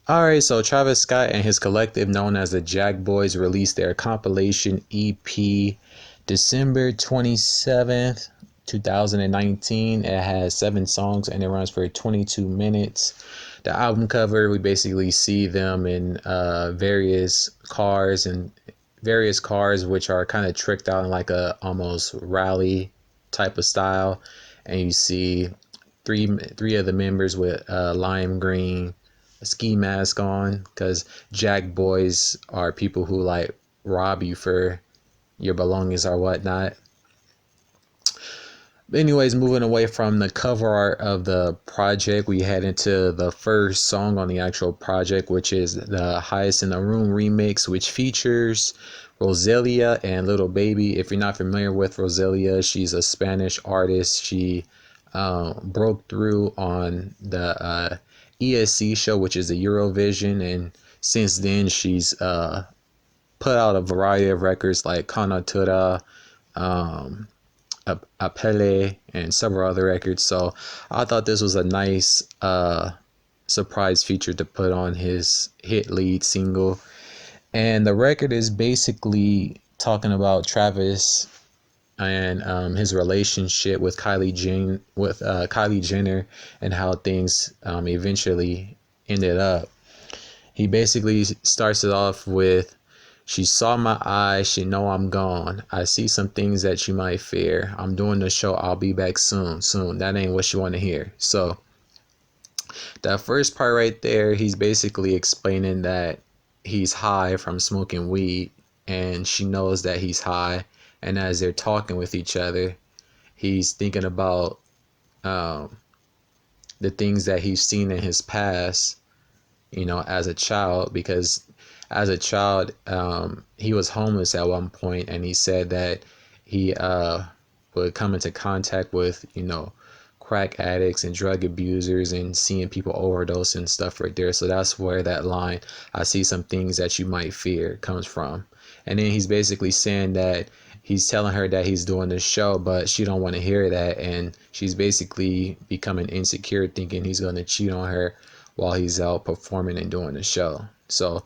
Alright, so Travis Scott and his collective known as the JackBoys released their compilation EP December 27th, 2019. It has 7 songs and it runs for 22 minutes. The album cover, we basically see them in various cars which are kind of tricked out in like a almost rally type of style, and you see three of the members with lime green ski mask on, because jack boys are people who like rob you for your belongings or whatnot. But anyways, moving away from the cover art of the project, we head into the first song on the actual project, which is the Highest in the Room remix, which features Rosalia and Little Baby. If you're not familiar with Rosalia, she's a Spanish artist. She broke through on the ESC show, which is the Eurovision, and since then she's put out a variety of records like Canatura, Apele, and several other records. So I thought this was a nice surprise feature to put on his hit lead single. And the record is basically talking about Travis and his relationship with Kylie Jenner, and how things eventually ended up. He basically starts it off with, "She saw my eyes, she know I'm gone. I see some things that you might fear. I'm doing the show, I'll be back soon, soon." That ain't what you want to hear. So that first part right there, he's basically explaining that he's high from smoking weed, and she knows that he's high. And as they're talking with each other, he's thinking about the things that he's seen in his past, as a child, because as a child, he was homeless at one point, and he said that he would come into contact with, crack addicts and drug abusers, and seeing people overdose and stuff right there. So that's where that line, "I see some things that you might fear," comes from. And then he's basically saying that he's telling her that he's doing this show, but she don't want to hear that, and she's basically becoming insecure, thinking he's going to cheat on her while he's out performing and doing the show. So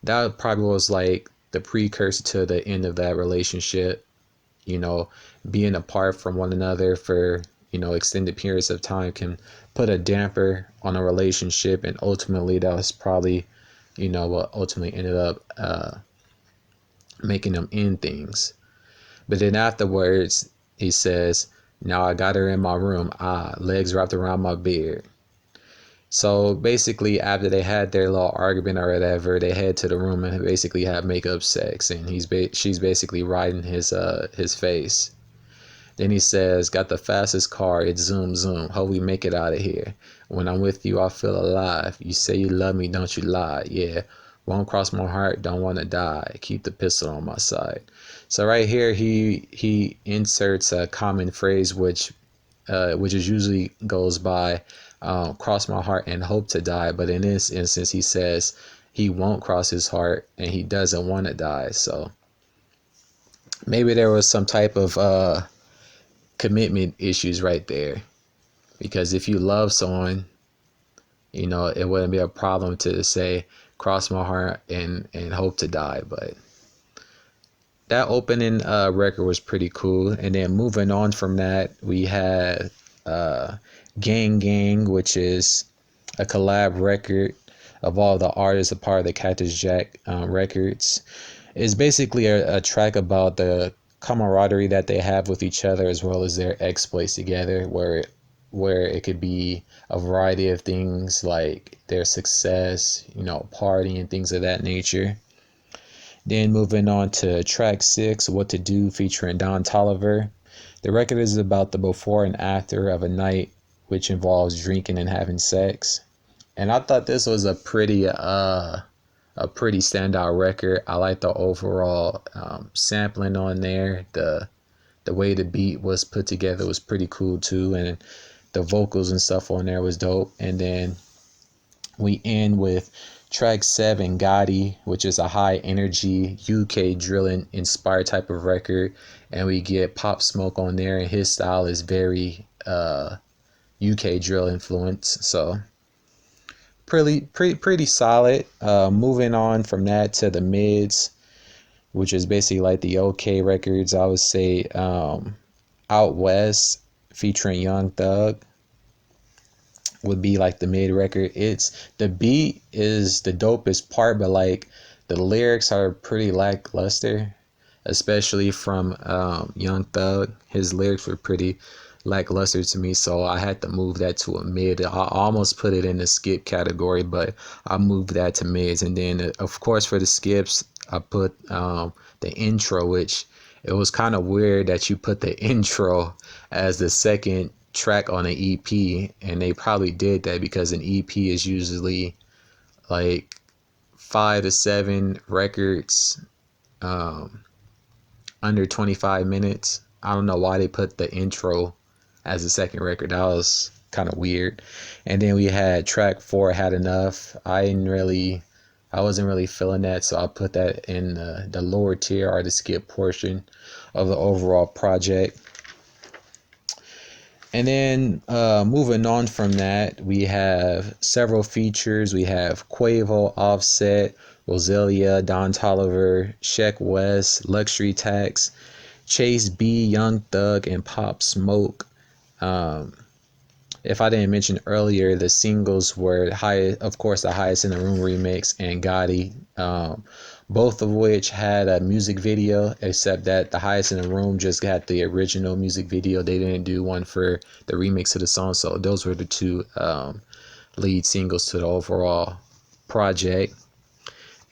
that probably was like the precursor to the end of that relationship, being apart from one another for, extended periods of time can put a damper on a relationship. And ultimately that was probably, what ultimately ended up making them end things. But then afterwards, he says, "Now I got her in my room, legs wrapped around my beard." So basically, after they had their little argument or whatever, they head to the room and basically have makeup sex, and she's basically riding his face. Then he says, "Got the fastest car, it's zoom zoom. Hope we make it out of here. When I'm with you, I feel alive. You say you love me, don't you lie? Yeah, won't cross my heart, don't want to die. Keep the pistol on my side." So right here, he inserts a common phrase, which is usually goes by, "cross my heart and hope to die." But in this instance, he says he won't cross his heart and he doesn't want to die. So maybe there was some type of commitment issues right there, because if you love someone, it wouldn't be a problem to say "cross my heart and hope to die." But that opening record was pretty cool. And then moving on from that, we had Gang Gang, which is a collab record of all the artists a part of the Cactus Jack records. It's basically a track about the camaraderie that they have with each other, as well as their exploits together, where it could be a variety of things like their success, party and things of that nature. Then moving on to track 6, "What to Do," featuring Don Toliver. The record is about the before and after of a night which involves drinking and having sex. And I thought this was a pretty standout record. I like the overall sampling on there. The way the beat was put together was pretty cool too, and the vocals and stuff on there was dope. And then we end with track 7, "Gatti," which is a high energy UK drilling inspired type of record, and we get Pop Smoke on there, and his style is very UK drill influence. So pretty solid. Moving on from that to the mids, which is basically like the OK records. I would say Out West featuring Young Thug would be like the mid record. It's the beat is the dopest part, but like the lyrics are pretty lackluster, especially from Young Thug. His lyrics were pretty lackluster to me, so I had to move that to a mid. I almost put it in the skip category, but I moved that to mids. And then of course for the skips, I put the intro, which it was kind of weird that you put the intro as the second track on an EP, and they probably did that because an EP is usually like 5 to 7 records under 25 minutes. I don't know why they put the intro as the second record. That was kind of weird. And then we had track 4, Had Enough. I wasn't really feeling that, so I put that in the lower tier or the skip portion of the overall project. And then moving on from that, we have several features. We have Quavo, Offset, Rosalia, Don Toliver, Sheck West, Luxury Tax, Chase B, Young Thug, and Pop Smoke. If I didn't mention earlier, the singles were of course, the Highest in the Room remix and Gatti, both of which had a music video, except that the Highest in the Room just got the original music video. They didn't do one for the remix of the song, so those were the two lead singles to the overall project.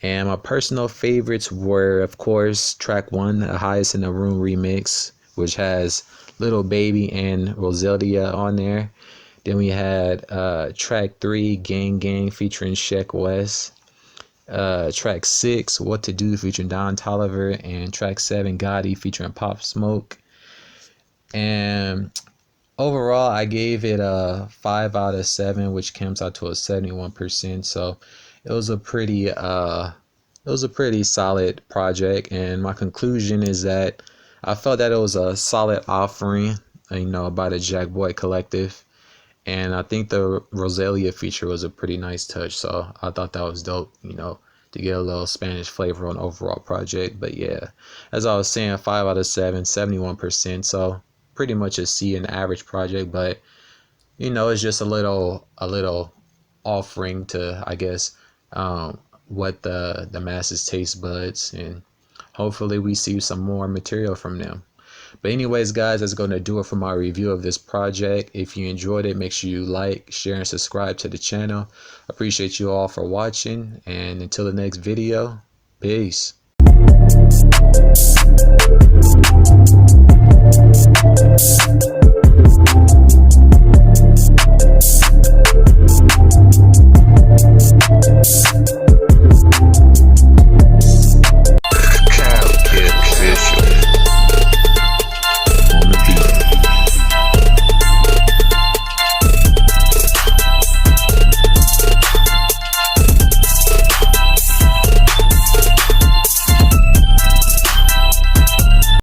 And my personal favorites were, of course, track 1, the Highest in the Room remix, which has Little Baby and Rosalia on there. Then we had track 3, Gang Gang featuring Sheck West. Track 6, What to Do featuring Don Toliver, and track 7, Gatti featuring Pop Smoke. And overall, I gave it a 5 out of 7, which comes out to a 71%. So it was a pretty solid project. And my conclusion is that I felt that it was a solid offering, by the JackBoy Collective. And I think the Rosalia feature was a pretty nice touch. So I thought that was dope, to get a little Spanish flavor on the overall project. But yeah, as I was saying, 5 out of 7, 71%. So pretty much a C in the average project. But, it's just a little offering to, I guess, what the masses taste buds. And hopefully we see some more material from them. But anyways, guys, that's going to do it for my review of this project. If you enjoyed it, make sure you like, share, and subscribe to the channel. Appreciate you all for watching. And until the next video, peace.